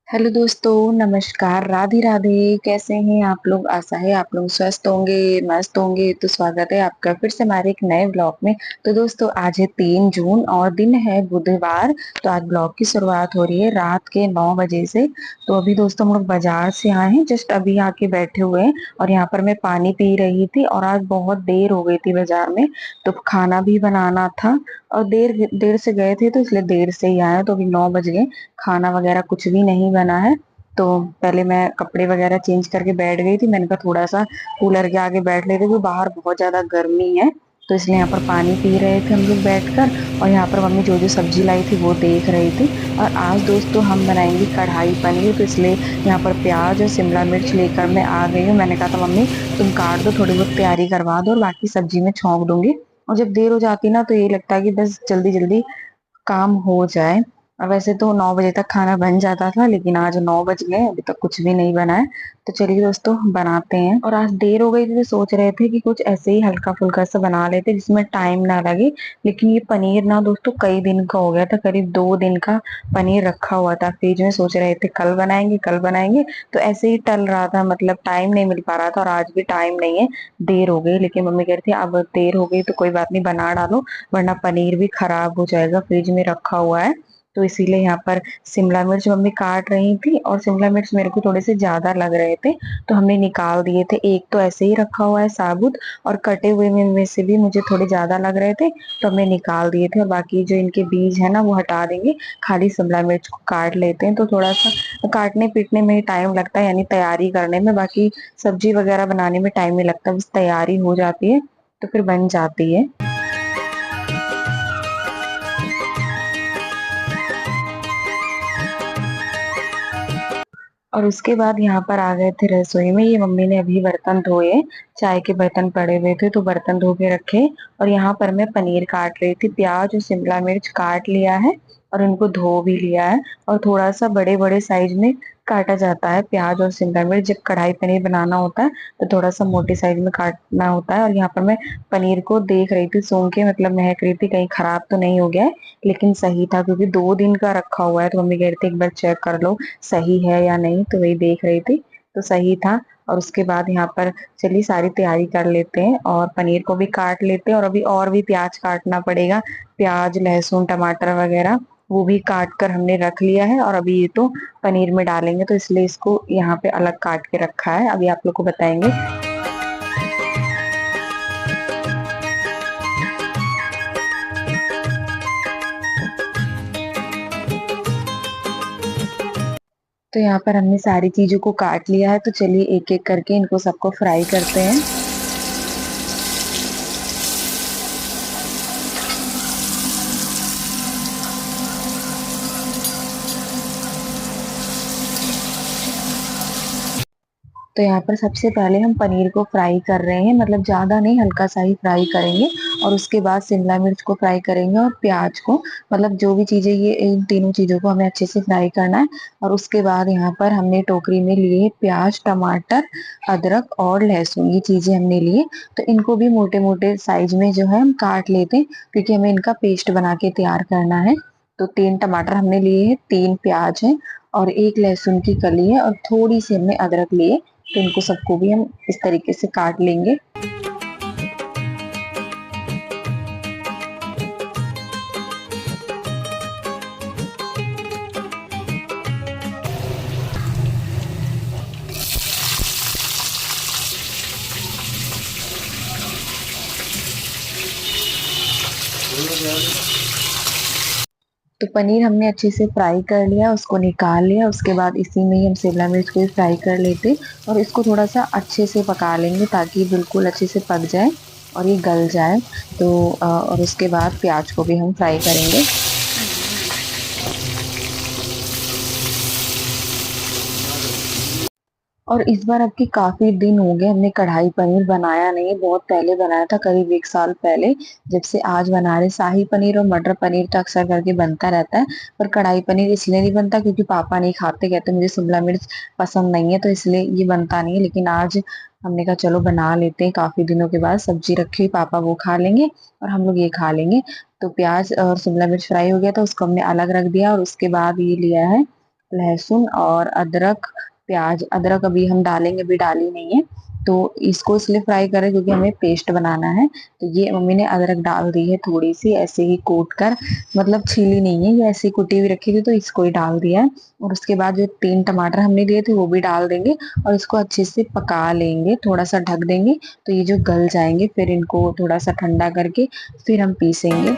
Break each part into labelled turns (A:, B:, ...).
A: Hello दोस्तों, नमस्कार, राधे राधे। कैसे हैं आप लोग? आशा है आप लोग स्वस्थ होंगे, मस्त होंगे। तो स्वागत है आपका फिर से हमारे एक नए ब्लॉग में। तो दोस्तों, आज है 3 जून और दिन है बुधवार। तो आज ब्लॉग की शुरुआत हो रही है रात के 9 बजे से। तो अभी दोस्तों हम लोग बाजार से आए हैं, जस्ट अभी आके बैठे हुए हैं। और यहाँ पर मैं पानी पी रही थी और आज बहुत देर हो गई थी बाजार में। तो खाना भी बनाना था और देर देर से गए थे, तो इसलिए देर से ही आए। तो अभी 9 बज गए, खाना वगैरह कुछ भी नहीं बना है। तो पहले मैं कपड़े वगैरह चेंज करके बैठ गई थी। मैंने कहा थोड़ा सा कूलर के आगे बैठ लेते, क्योंकि बाहर बहुत ज्यादा गर्मी है। तो इसलिए यहाँ पर पानी पी रहे थे हम लोग बैठकर। और यहाँ पर मम्मी जो जो सब्जी लाई थी वो देख रही थी। और आज दोस्तों हम बनाएंगे कढ़ाई पनीर। तो इसलिए यहाँ पर प्याज और शिमला मिर्च लेकर मैं आ गई हूँ। मैंने कहा था मम्मी तुम काट दो, थोड़ी बहुत तैयारी करवा दो और बाकी सब्जी में छौंक दूंगी। और जब देर हो जाती ना तो ये लगता है कि बस जल्दी जल्दी काम हो जाए। और वैसे तो 9 बजे तक खाना बन जाता था, लेकिन आज 9 बज गए, अभी तक कुछ भी नहीं बना है। तो चलिए दोस्तों बनाते हैं। और आज देर हो गई थी तो सोच रहे थे कि कुछ ऐसे ही हल्का फुल्का सा बना लेते जिसमें टाइम ना लगे। लेकिन ये पनीर ना दोस्तों कई दिन का हो गया था, करीब 2 दिन का पनीर रखा हुआ था फ्रिज में। सोच रहे थे कल बनाएंगे कल बनाएंगे। तो ऐसे ही टल रहा था, मतलब टाइम नहीं मिल पा रहा था। और आज भी टाइम नहीं है, देर हो गई। लेकिन मम्मी कह रही थी अब देर हो गई तो कोई बात नहीं, बना डालो, वरना पनीर भी खराब हो जाएगा, फ्रिज में रखा हुआ है। तो इसीलिए यहाँ पर शिमला मिर्च मम्मी काट रही थी, और शिमला मिर्च मेरे को थोड़े से ज्यादा लग रहे थे तो हमने निकाल दिए थे। एक तो ऐसे ही रखा हुआ है साबुत, और कटे हुए में से भी मुझे थोड़े ज्यादा लग रहे थे तो हमने निकाल दिए थे। और बाकी जो इनके बीज है ना वो हटा देंगे, खाली शिमला मिर्च को काट लेते हैं। तो थोड़ा सा काटने पीटने में टाइम लगता है, यानी तैयारी करने में। बाकी सब्जी वगैरह बनाने में टाइम नहीं लगता, बस तैयारी हो जाती है तो फिर बन जाती है। और उसके बाद यहाँ पर आ गए थे रसोई में। ये मम्मी ने अभी बर्तन धोए, चाय के बर्तन पड़े हुए थे तो बर्तन धो के रखे। और यहाँ पर मैं पनीर काट रही थी। प्याज और शिमला मिर्च काट लिया है और उनको धो भी लिया है। और थोड़ा सा बड़े बड़े साइज में काटा जाता है प्याज और शिमला मिर्च। जब कढ़ाई पनीर बनाना होता है तो थोड़ा सा मोटे साइज में काटना होता है। और यहाँ पर मैं पनीर को देख रही थी सूंघ के, मतलब महक रही थी कहीं खराब तो नहीं हो गया है। लेकिन सही था, क्योंकि 2 दिन का रखा हुआ है। तो मम्मी कह रही थी एक बार चेक कर लो सही है या नहीं, तो वही देख रही थी, तो सही था। और उसके बाद यहाँ पर चलिए सारी तैयारी कर लेते हैं और पनीर को भी काट लेते हैं। और अभी और भी प्याज काटना पड़ेगा, प्याज लहसुन टमाटर वगैरह वो भी काट कर हमने रख लिया है। और अभी ये तो पनीर में डालेंगे, तो इसलिए इसको यहाँ पे अलग काट के रखा है, अभी आप लोग को बताएंगे। तो यहाँ पर हमने सारी चीजों को काट लिया है, तो चलिए एक एक करके इनको सबको फ्राई करते हैं। तो यहाँ पर सबसे पहले हम पनीर को फ्राई कर रहे हैं, मतलब ज्यादा नहीं, हल्का सा ही फ्राई करेंगे। और उसके बाद शिमला मिर्च को फ्राई करेंगे और प्याज को, मतलब जो भी चीजें, ये इन तीनों चीजों को हमें अच्छे से फ्राई करना है। और उसके बाद यहाँ पर हमने टोकरी में लिए प्याज टमाटर अदरक और लहसुन, ये चीजें हमने लिए। तो इनको भी मोटे मोटे साइज में जो है हम काट लेते हैं, क्योंकि हमें इनका पेस्ट बना के तैयार करना है। तो 3 टमाटर हमने लिए हैं, 3 प्याज है और एक लहसुन की कली है, और थोड़ी सी हमने अदरक लिए। तो इनको सबको भी हम इस तरीके से काट लेंगे। तो पनीर हमने अच्छे से फ्राई कर लिया, उसको निकाल लिया। उसके बाद इसी में ही हम शिमला मिर्च को भी फ्राई कर लेते और इसको थोड़ा सा अच्छे से पका लेंगे, ताकि बिल्कुल अच्छे से पक जाए और ये गल जाए। तो और उसके बाद प्याज को भी हम फ्राई करेंगे। और इस बार अब की काफी दिन हो गए हमने कढ़ाई पनीर बनाया नहीं है, बहुत पहले बनाया था, करीब 1 साल पहले। जब से आज बना रहे, शाही पनीर और मटर पनीर तो अक्सर करके बनता रहता है, पर कढ़ाई पनीर इसलिए नहीं बनता क्योंकि पापा नहीं खाते, कहते मुझे शिमला मिर्च पसंद नहीं है, तो इसलिए ये बनता नहीं है। लेकिन आज हमने कहा चलो बना लेते हैं, काफी दिनों के बाद सब्जी रखी हुई, पापा वो खा लेंगे और हम लोग ये खा लेंगे। तो प्याज और शिमला मिर्च फ्राई हो गया था, उसको हमने अलग रख दिया। और उसके बाद ये लिया है लहसुन और अदरक, प्याज। अदरक अभी हम डालेंगे, अभी डाली नहीं है, तो इसको इसलिए फ्राई करें क्योंकि हमें पेस्ट बनाना है। तो ये मम्मी ने अदरक डाल दी है थोड़ी सी ऐसे ही कूट कर, मतलब छीली नहीं है, ये ऐसी कुटी हुई रखी थी तो इसको ही डाल दिया है। और उसके बाद जो 3 टमाटर हमने लिए थे वो भी डाल देंगे और इसको अच्छे से पका लेंगे, थोड़ा सा ढक देंगे तो ये जो गल जाएंगे। फिर इनको थोड़ा सा ठंडा करके फिर हम पीसेंगे।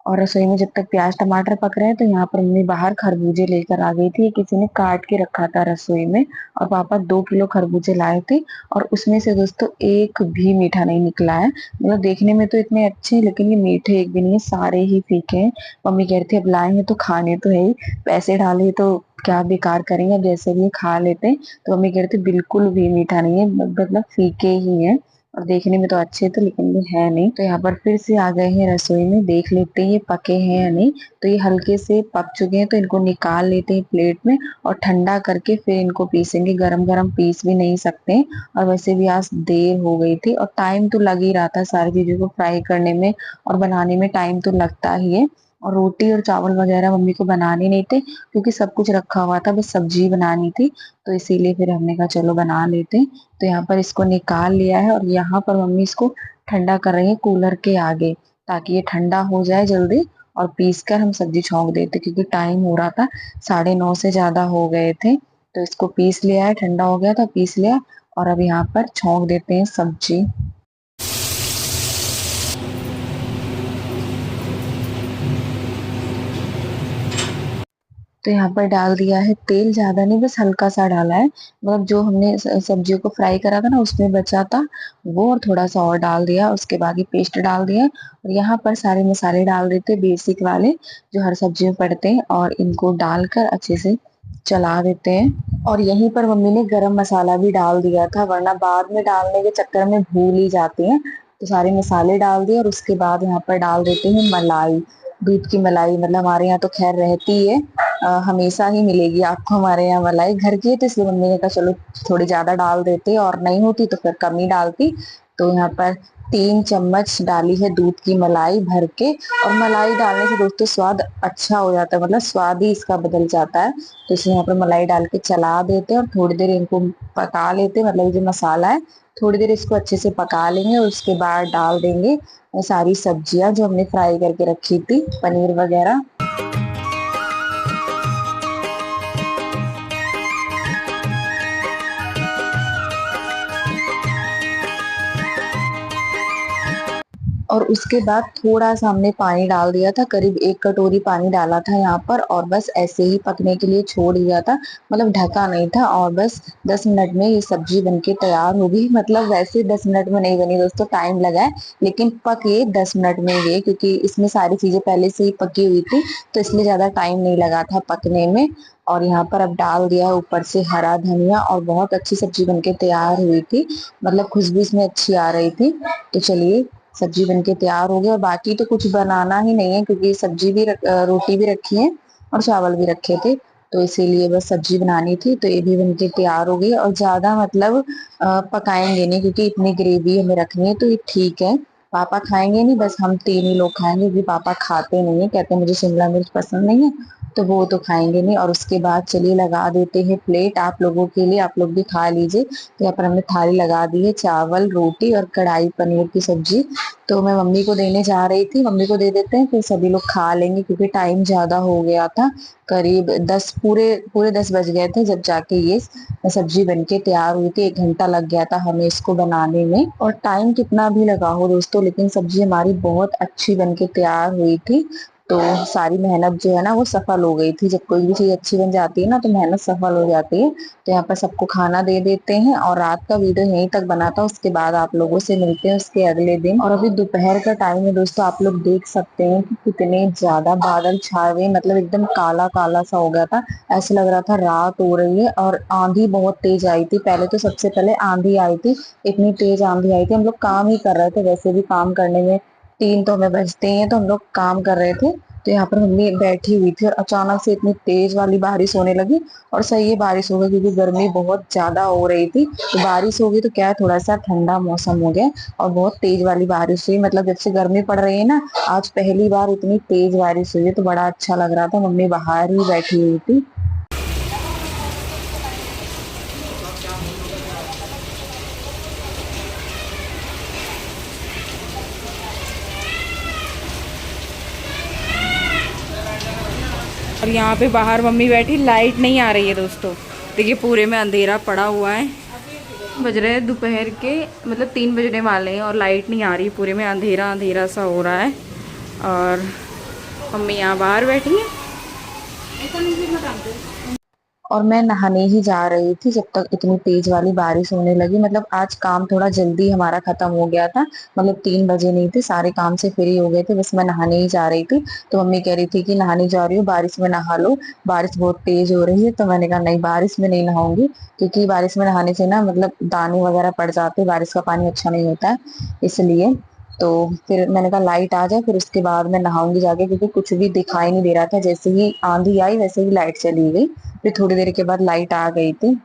A: और रसोई में जब तक प्याज टमाटर पक रहे हैं तो यहाँ पर मम्मी बाहर खरबूजे लेकर आ गई थी, किसी ने काट के रखा था रसोई में। और पापा 2 किलो खरबूजे लाए थे और उसमें से दोस्तों एक भी मीठा नहीं निकला है। मतलब देखने में तो इतने अच्छे हैं लेकिन ये मीठे एक भी नहीं है, सारे ही फीके हैं। मम्मी कह रही थी अब लाए हैं तो खाने तो है ही, पैसे डाले तो क्या बेकार करेंगे, अब जैसे भी ये खा लेते हैं। तो मम्मी कह रही थी बिल्कुल भी मीठा नहीं है, मतलब फीके ही है। और देखने में तो अच्छे थे लेकिन ये है नहीं। तो यहाँ पर फिर से आ गए हैं रसोई में, देख लेते हैं ये पके हैं या नहीं। तो ये हल्के से पक चुके हैं तो इनको निकाल लेते हैं प्लेट में और ठंडा करके फिर इनको पीसेंगे। गरम गरम पीस भी नहीं सकते। और वैसे भी आज देर हो गई थी और टाइम तो लग ही रहा था, सारी चीजों को फ्राई करने में और बनाने में टाइम तो लगता ही है। और रोटी और चावल वगैरह मम्मी को बनाने नहीं थे क्योंकि सब कुछ रखा हुआ था, बस सब्जी बनानी थी। तो इसीलिए फिर हमने कहा चलो बना लेते हैं। तो यहाँ पर इसको निकाल लिया है और यहाँ पर मम्मी इसको ठंडा कर रही है कूलर के आगे, ताकि ये ठंडा हो जाए जल्दी और पीस कर हम सब्जी छौंक देते, क्योंकि टाइम हो रहा था 9:30 से ज्यादा हो गए थे। तो इसको पीस लिया है, ठंडा हो गया था, पीस लिया। और अब यहाँ पर छौंक देते हैं सब्जी। तो यहाँ पर डाल दिया है तेल, ज्यादा नहीं बस हल्का सा डाला है। मतलब जो हमने सब्जियों को फ्राई करा था ना उसमें बचा था वो, और थोड़ा सा और डाल दिया। उसके बाद ये पेस्ट डाल दिया और यहाँ पर सारे मसाले डाल देते बेसिक वाले जो हर सब्जी में पड़ते हैं, और इनको डालकर अच्छे से चला देते हैं। और यहीं पर मम्मी ने गरम मसाला भी डाल दिया था, वरना बाद में डालने के चक्कर में भूल ही जाती हैं। तो सारे मसाले डाल दिए और उसके बाद यहाँ पर डाल देते हैं मलाई, दूध की मलाई। मतलब हमारे यहाँ तो खैर रहती है, हमेशा ही मिलेगी आपको हमारे यहाँ मलाई। घर की है तो इसलिए मम्मी ने कहा चलो थोड़ी ज्यादा डाल देते, और नहीं होती तो फिर कम ही डालती। तो यहाँ पर 3 चम्मच डाली है दूध की मलाई भर के। और मलाई डालने से दोस्तों स्वाद अच्छा हो जाता है, मतलब स्वाद ही इसका बदल जाता है। तो इसलिए यहाँ पर मलाई डाल के चला देते हैं और थोड़ी देर इनको पका लेते हैं। मतलब ये जो मसाला है थोड़ी देर इसको अच्छे से पका लेंगे और उसके बाद डाल देंगे सारी सब्जियां जो हमने फ्राई करके रखी थी, पनीर वगैरह। और उसके बाद थोड़ा सा हमने पानी डाल दिया था, करीब 1 कटोरी पानी डाला था यहाँ पर, और बस ऐसे ही पकने के लिए छोड़ दिया था। मतलब ढका नहीं था, और बस 10 मिनट में ये सब्जी बनके तैयार हो गई। मतलब वैसे 10 मिनट में नहीं बनी दोस्तों, टाइम लगा है, लेकिन पक ये 10 मिनट में गई क्योंकि इसमें सारी चीजें पहले से ही पकी हुई थी, तो इसलिए ज्यादा टाइम नहीं लगा था पकने में। और यहाँ पर अब डाल दिया है ऊपर से हरा धनिया, और बहुत अच्छी सब्जी बनके तैयार हुई थी। मतलब खुशबू इसमें अच्छी आ रही थी। तो चलिए सब्जी बनके तैयार हो गई, और बाकी तो कुछ बनाना ही नहीं है क्योंकि सब्जी भी रोटी भी रखी है और चावल भी रखे थे। तो इसीलिए बस सब्जी बनानी थी, तो ये भी बनके तैयार हो गई। और ज्यादा मतलब पकाएंगे नहीं क्योंकि इतनी ग्रेवी हमें रखनी है, तो ये ठीक है। पापा खाएंगे नहीं, बस हम 3 ही लोग खाएंगे क्योंकि पापा खाते नहीं है, कहते हैं मुझे शिमला मिर्च पसंद नहीं है, तो वो तो खाएंगे नहीं। और उसके बाद चलिए लगा देते हैं प्लेट आप लोगों के लिए, आप लोग भी खा लीजिए। तो यहाँ पर हमने थाली लगा दी है, चावल रोटी और कढ़ाई पनीर की सब्जी। तो मैं मम्मी को देने जा रही थी, मम्मी को दे देते हैं फिर सभी लोग खा लेंगे क्योंकि टाइम ज्यादा हो गया था। करीब 10 पूरे पूरे 10 बज गए थे जब जाके ये सब्जी बनके तैयार हुई थी। 1 घंटा लग गया था हमें इसको बनाने में। और टाइम कितना भी लगा हो दोस्तों, लेकिन सब्जी हमारी बहुत अच्छी बनके तैयार हुई थी। तो सारी मेहनत जो है ना वो सफल हो गई थी। जब कोई भी चीज अच्छी बन जाती है ना तो मेहनत सफल हो जाती है। तो यहाँ पर सबको खाना दे देते हैं, और रात का वीडियो यहीं तक बना था, उसके बाद आप लोगों से मिलते हैं उसके अगले दिन। और अभी दोपहर का टाइम है दोस्तों, आप लोग देख सकते हैं कि कितने ज्यादा बादल छाए हुए, मतलब एकदम काला काला सा हो गया था। ऐसा लग रहा था रात हो रही है। और आंधी बहुत तेज आई थी, पहले तो सबसे पहले आंधी आई थी, इतनी तेज आंधी आई थी। हम लोग काम ही कर रहे थे, वैसे भी काम करने में 3 तो हमें बजते ही हैं, तो हम लोग काम कर रहे थे तो यहाँ पर मम्मी बैठी हुई थी और अचानक से इतनी तेज वाली बारिश होने लगी। और सही है बारिश हो गई क्योंकि गर्मी बहुत ज्यादा हो रही थी, तो बारिश हो गई तो क्या है, थोड़ा सा ठंडा मौसम हो गया। और बहुत तेज वाली बारिश हुई, मतलब जब से गर्मी पड़ रही है ना, आज पहली बार इतनी तेज बारिश हुई है, तो बड़ा अच्छा लग रहा था। मम्मी बाहर ही बैठी हुई थी।
B: और यहाँ पे बाहर मम्मी बैठी, लाइट नहीं आ रही है दोस्तों। देखिए पूरे में अंधेरा पड़ा हुआ है, बज रहे हैं दोपहर के, मतलब 3 बजने वाले हैं और लाइट नहीं आ रही, पूरे में अंधेरा अंधेरा सा हो रहा है। और मम्मी यहाँ बाहर बैठी है।
A: और मैं नहाने ही जा रही थी जब तक इतनी तेज वाली बारिश होने लगी। मतलब आज काम थोड़ा जल्दी हमारा खत्म हो गया था, मतलब 3 बजे नहीं थे, सारे काम से फ्री हो गए थे, बस मैं नहाने ही जा रही थी। तो मम्मी कह रही थी कि नहाने जा रही हूँ, बारिश में नहा लो, बारिश बहुत तेज हो रही है। तो मैंने कहा नहीं, बारिश में नहीं नहाऊंगी, क्योंकि बारिश में नहाने से ना मतलब दाने वगैरह पड़ जाते हैं, बारिश का पानी अच्छा नहीं होता है, इसलिए। तो फिर मैंने कहा लाइट आ जाए फिर उसके बाद मैं नहाऊंगी जाके, क्योंकि कुछ भी दिखाई नहीं दे रहा था। जैसे ही आंधी आई वैसे ही लाइट चली गई, फिर थोड़ी देर के बाद लाइट आ गई थी।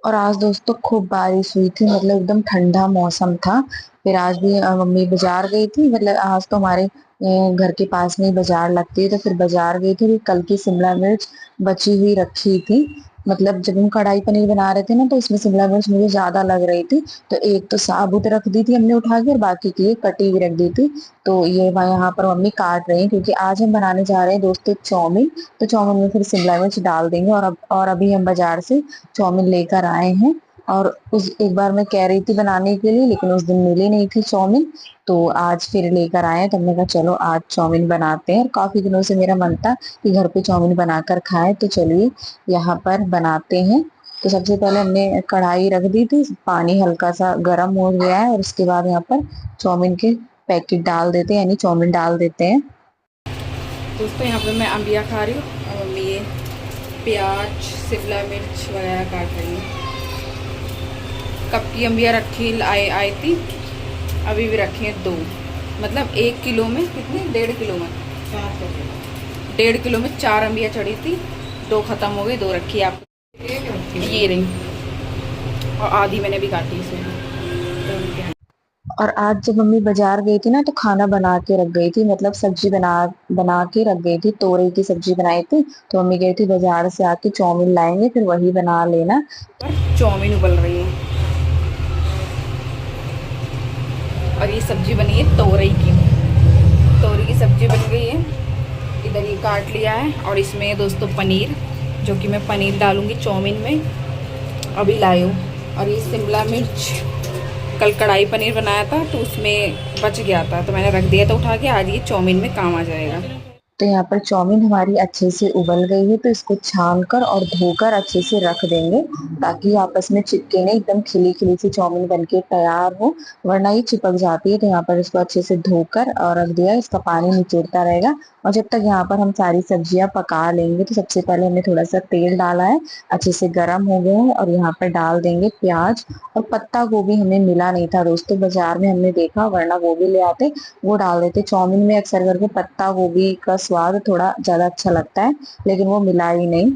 A: और आज दोस्तों खूब बारिश हुई थी, मतलब एकदम ठंडा मौसम था। फिर आज भी मम्मी बाजार गई थी, मतलब आज तो हमारे घर के पास में ही बाजार लगती है, तो फिर बाजार गई थी। कल की शिमला मिर्च बची हुई रखी थी, मतलब जब हम कढ़ाई पनीर बना रहे थे ना, तो इसमें शिमला मिर्च मुझे ज्यादा लग रही थी, तो एक तो साबुत रख दी थी हमने उठा के, और बाकी की एक कटी हुई रख दी थी। तो ये यहाँ पर मम्मी काट रही है, क्योंकि आज हम बनाने जा रहे हैं दोस्तों चाउमीन। तो चाउमीन में फिर शिमला मिर्च डाल देंगे। और अभी हम बाजार से चाउमीन लेकर आए हैं। और उस एक बार मैं कह रही थी बनाने के लिए, लेकिन उस दिन मिली नहीं थी चाउमीन, तो आज फिर लेकर आए हैं। तो हमने कहा चलो आज चाउमीन बनाते हैं, और काफी दिनों से मेरा मन था कि घर पे चाउमीन बनाकर खाएं, तो चलिए यहाँ पर बनाते हैं। तो सबसे पहले हमने कढ़ाई रख दी थी, पानी हल्का सा गर्म हो गया है, और उसके बाद यहाँ पर चाउमीन के पैकेट डाल देते हैं, यानी चाउमीन डाल देते हैं।
B: दोस्तों यहाँ पे मैं अम्बिया खा रही हूँ और मम्मी ये प्याज शिमला मिर्च वगैरह काट रही है। कब की अम्बिया रखी आई थी, अभी भी रखी है 2, मतलब 1 किलो में कितने, 1.5 किलो में 1.5 किलो में 4 अम्बिया चढ़ी थी, 2 ख़त्म हो गई, 2 रखी है आपको ये रही, और आधी मैंने भी काटी इसमें।
A: और आज जब मम्मी बाजार गई थी ना, तो खाना बना के रख गई थी, मतलब सब्जी बना बना के रख गई थी, तोरई की सब्जी बनाई थी। तो मम्मी गई थी बाजार से आके चाउमीन लाएंगे, फिर वही बना लेना।
B: पर चाउमीन उबल रही है और ये सब्जी बनी है तोरई की, तोरई की सब्जी बन गई है। इधर ये काट लिया है, और इसमें दोस्तों पनीर, जो कि मैं पनीर डालूंगी चाउमीन में, अभी लाई हूँ। और ये शिमला मिर्च, कल कढ़ाई पनीर बनाया था तो उसमें बच गया था, तो मैंने रख दिया था उठा के, आज ये चाउमीन में काम आ जाएगा।
A: तो यहाँ पर चाउमीन हमारी अच्छे से उबल गई है, तो इसको छान कर और धोकर अच्छे से रख देंगे, ताकि आपस में चिपके नहीं, एकदम खिली खिली सी चाउमीन बनके तैयार हो, वरना ये चिपक जाती है। तो यहाँ पर इसको अच्छे से धोकर और रख दिया, इसका पानी निचोड़ता रहेगा। और जब तक यहाँ पर हम सारी सब्जियां पका लेंगे, तो सबसे पहले हमने थोड़ा सा तेल डाला है, अच्छे से गर्म हो गया है, और यहाँ पर डाल देंगे प्याज। और पत्ता गोभी हमें मिला नहीं था दोस्तों, बाजार में हमने देखा, वरना गोभी ले आते, वो डाल देते। चाउमीन में अक्सर करके पत्ता गोभी का स्वाद थोड़ा ज्यादा अच्छा लगता है, लेकिन वो मिला ही नहीं।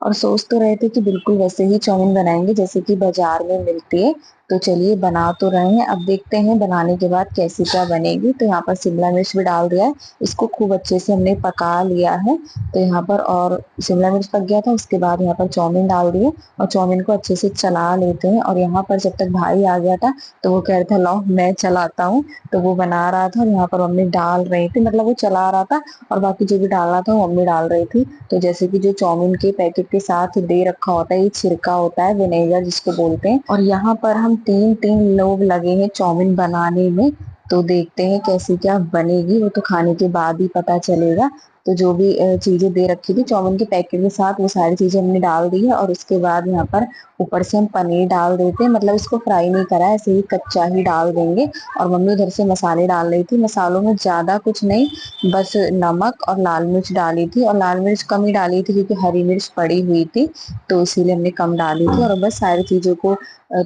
A: और सोच तो रहे थे कि बिल्कुल वैसे ही चाउमीन बनाएंगे जैसे कि बाजार में मिलती है। तो चलिए बना तो रहे हैं, अब देखते हैं बनाने के बाद कैसी क्या बनेगी। तो यहाँ पर शिमला मिर्च भी डाल दिया है, इसको खूब अच्छे से हमने पका लिया है। तो यहाँ पर और शिमला मिर्च पक गया था, उसके बाद यहाँ पर चाउमीन डाल दिए, और चाउमीन को अच्छे से चला लेते हैं। और यहाँ पर जब तक भाई आ गया था, तो वो कह रहा था लाओ मैं चलाता हूँ, तो वो बना रहा था, और यहाँ पर मम्मी डाल रही थी, मतलब वो चला रहा था, और बाकी जो भी डालना था वो मम्मी डाल रही थी। तो जैसे कि जो चाउमीन के पैकेट के साथ दे रखा होता है, ये छिड़का होता है विनेगर जिसको बोलते हैं। और यहाँ पर हम 3 लोग लगे हैं चाउमीन बनाने में, तो देखते हैं कैसी क्या बनेगी, वो तो खाने के बाद ही पता चलेगा। तो जो भी चीजें दे रखी थी चाउमीन के पैकेट के साथ वो सारी चीजें हमने डाल दी है। और उसके बाद यहाँ पर ऊपर से हम पनीर डाल देते हैं, मतलब इसको फ्राई नहीं करा है, ऐसे ही कच्चा ही डाल देंगे। और मम्मी इधर से मसाले डाल रही थी, मसालों में ज्यादा कुछ नहीं, बस नमक और लाल मिर्च डाली थी, और लाल मिर्च कम ही डाली थी क्योंकि हरी मिर्च पड़ी हुई थी, तो इसीलिए हमने कम डाली थी। और बस सारी चीजों को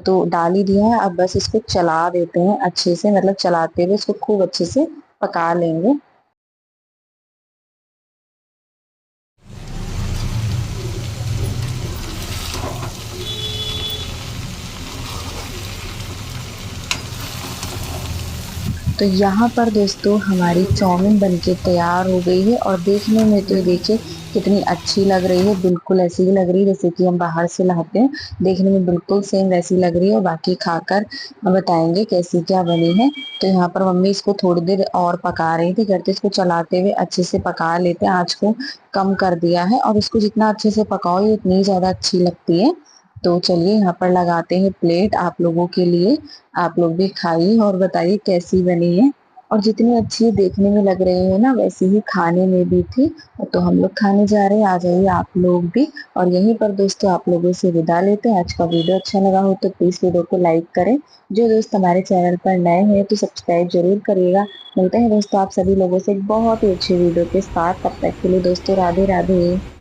A: तो डाल ही दिया है, अब बस इसको चला देते हैं अच्छे से, मतलब चलाते हुए इसको खूब अच्छे से पका लेंगे। तो यहाँ पर दोस्तों हमारी चाउमीन बनके तैयार हो गई है, और देखने में तो ये देखिए कितनी अच्छी लग रही है, बिल्कुल ऐसी ही लग रही है जैसे कि हम बाहर से लाते हैं, देखने में बिल्कुल सेम वैसी लग रही है। और बाकी खाकर हम बताएंगे कैसी क्या बनी है। तो यहाँ पर मम्मी इसको थोड़ी देर और पका रही थी, करते इसको चलाते हुए अच्छे से पका लेते हैं, आँच को कम कर दिया है। और इसको जितना अच्छे से पकाओ ये उतनी ज्यादा अच्छी लगती है। तो चलिए यहाँ पर लगाते हैं प्लेट आप लोगों के लिए, आप लोग भी खाइए और बताइए कैसी बनी है। और जितनी अच्छी देखने में लग रही है ना, वैसे ही खाने में भी थी। तो हम लोग खाने जा रहे हैं, आ जाइए आप लोग भी। और यहीं पर दोस्तों आप लोगों से विदा लेते हैं। आज का वीडियो अच्छा लगा हो तो प्लीज वीडियो को लाइक करें, जो दोस्त हमारे चैनल पर नए हैं तो सब्सक्राइब जरूर करिएगा। मिलते हैं दोस्तों आप सभी लोगों से एक बहुत ही अच्छे वीडियो के साथ, तब तक के लिए दोस्तों राधे राधे।